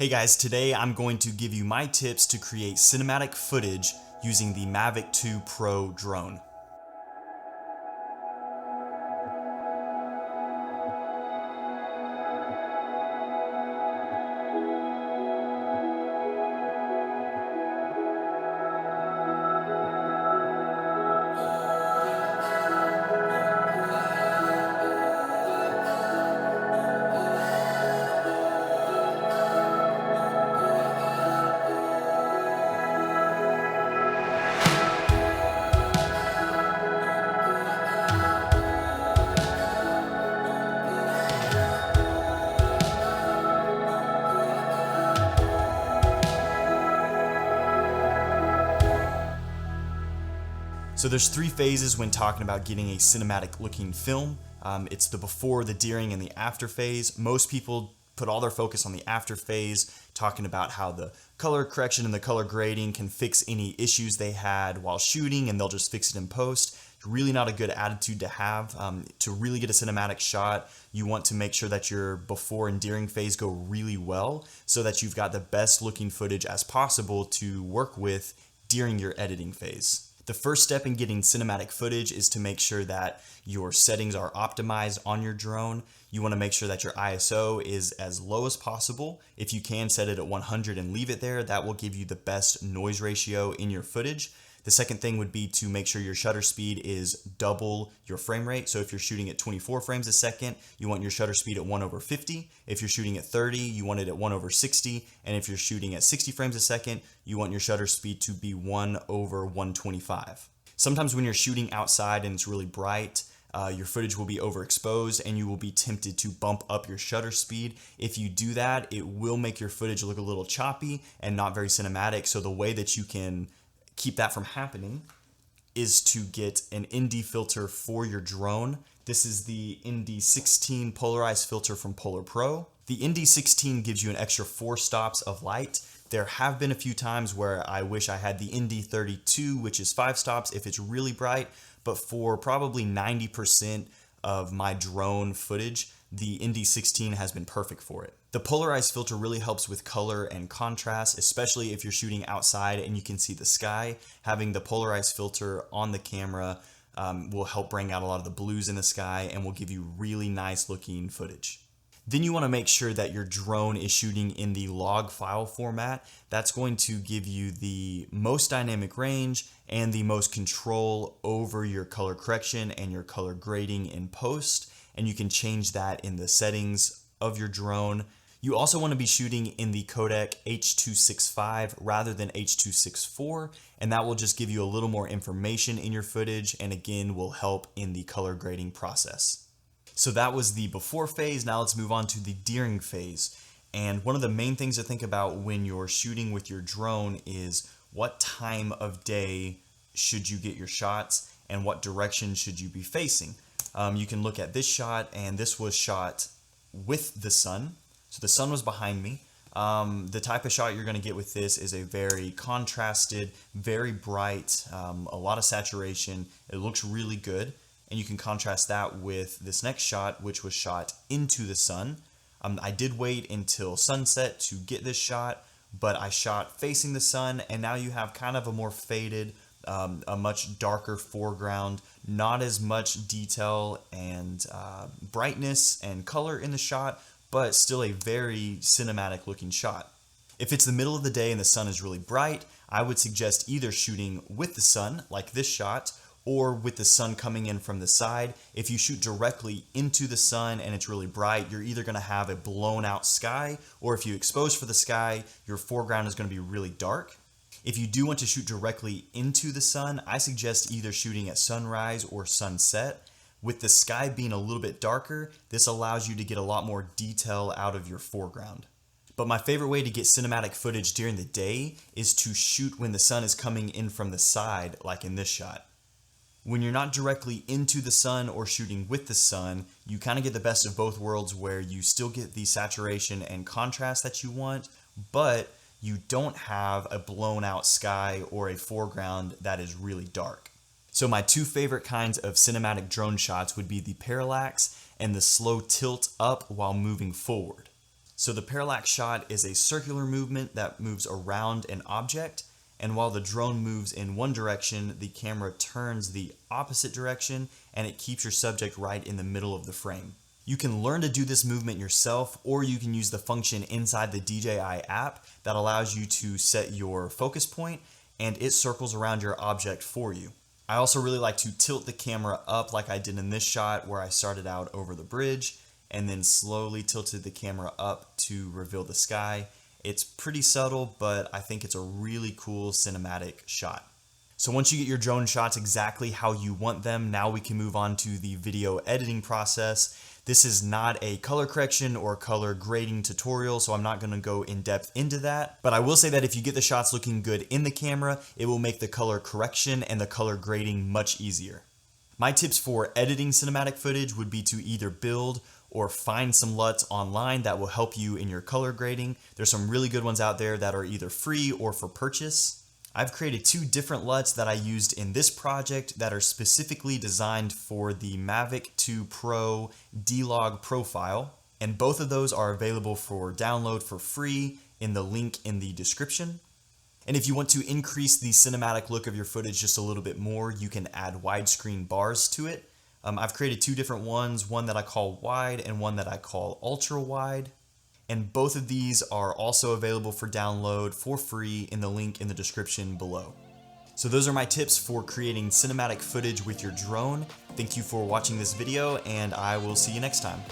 Hey guys, today I'm going to give you my tips to create cinematic footage using the Mavic 2 Pro drone. So there's three phases when talking about getting a cinematic looking film. It's the before, the during, and the after phase. Most people put all their focus on the after phase, talking about how the color correction and the color grading can fix any issues they had while shooting, and they'll just fix it in post. It's really not a good attitude to have. To really get a cinematic shot, you want to make sure that your before and during phase go really well so that you've got the best looking footage as possible to work with during your editing phase. The first step in getting cinematic footage is to make sure that your settings are optimized on your drone. You want to make sure that your ISO is as low as possible. If you can, set it at 100 and leave it there. That will give you the best noise ratio in your footage. The second thing would be to make sure your shutter speed is double your frame rate. So if you're shooting at 24 frames a second, you want your shutter speed at 1/50. If you're shooting at 30, you want it at 1/60. And if you're shooting at 60 frames a second, you want your shutter speed to be 1/125. Sometimes when you're shooting outside and it's really bright, your footage will be overexposed and you will be tempted to bump up your shutter speed. If you do that, it will make your footage look a little choppy and not very cinematic. So the way that you can keep that from happening is to get an ND filter for your drone. This is the ND16 polarized filter from Polar Pro. The ND16 gives you an extra 4 stops of light. There have been a few times where I wish I had the ND32, which is 5 stops if it's really bright, but for probably 90% of my drone footage, the ND16 has been perfect for it. The polarized filter really helps with color and contrast, especially if you're shooting outside and you can see the sky. Having the polarized filter on the camera will help bring out a lot of the blues in the sky and will give you really nice looking footage. Then you want to make sure that your drone is shooting in the log file format. That's going to give you the most dynamic range and the most control over your color correction and your color grading in post. And you can change that in the settings of your drone. You also want to be shooting in the codec H.265 rather than H.264, and that will just give you a little more information in your footage and again will help in the color grading process. So that was the before phase. Now let's move on to the during phase. And one of the main things to think about when you're shooting with your drone is what time of day should you get your shots and what direction should you be facing. You can look at this shot, and this was shot with the sun. So the sun was behind me. The type of shot you're going to get with this is a very contrasted, very bright, a lot of saturation. It looks really good. And you can contrast that with this next shot, which was shot into the sun. I did wait until sunset to get this shot, but I shot facing the sun, and now you have kind of a more faded, a much darker foreground, not as much detail and brightness and color in the shot, but still a very cinematic looking shot. If it's the middle of the day and the sun is really bright, I would suggest either shooting with the sun, like this shot, or with the sun coming in from the side. If you shoot directly into the sun and it's really bright, you're either going to have a blown out sky, or if you expose for the sky, your foreground is going to be really dark. If you do want to shoot directly into the sun, I suggest either shooting at sunrise or sunset. With the sky being a little bit darker, this allows you to get a lot more detail out of your foreground. But my favorite way to get cinematic footage during the day is to shoot when the sun is coming in from the side, like in this shot. When you're not directly into the sun or shooting with the sun, you kind of get the best of both worlds where you still get the saturation and contrast that you want, but you don't have a blown out sky or a foreground that is really dark. So my two favorite kinds of cinematic drone shots would be the parallax and the slow tilt up while moving forward. So the parallax shot is a circular movement that moves around an object, and while the drone moves in one direction, the camera turns the opposite direction and it keeps your subject right in the middle of the frame. You can learn to do this movement yourself, or you can use the function inside the DJI app that allows you to set your focus point and it circles around your object for you. I also really like to tilt the camera up like I did in this shot where I started out over the bridge and then slowly tilted the camera up to reveal the sky. It's pretty subtle, but I think it's a really cool cinematic shot. So once you get your drone shots exactly how you want them, now we can move on to the video editing process. This is not a color correction or color grading tutorial, so I'm not gonna go in depth into that. But I will say that if you get the shots looking good in the camera, it will make the color correction and the color grading much easier. My tips for editing cinematic footage would be to either build or find some LUTs online that will help you in your color grading. There's some really good ones out there that are either free or for purchase. I've created 2 different LUTs that I used in this project that are specifically designed for the Mavic 2 Pro DLOG profile, and both of those are available for download for free in the link in the description. And if you want to increase the cinematic look of your footage just a little bit more, you can add widescreen bars to it. I've created 2 different ones, one that I call wide and one that I call ultra wide. And both of these are also available for download for free in the link in the description below. So those are my tips for creating cinematic footage with your drone. Thank you for watching this video, and I will see you next time.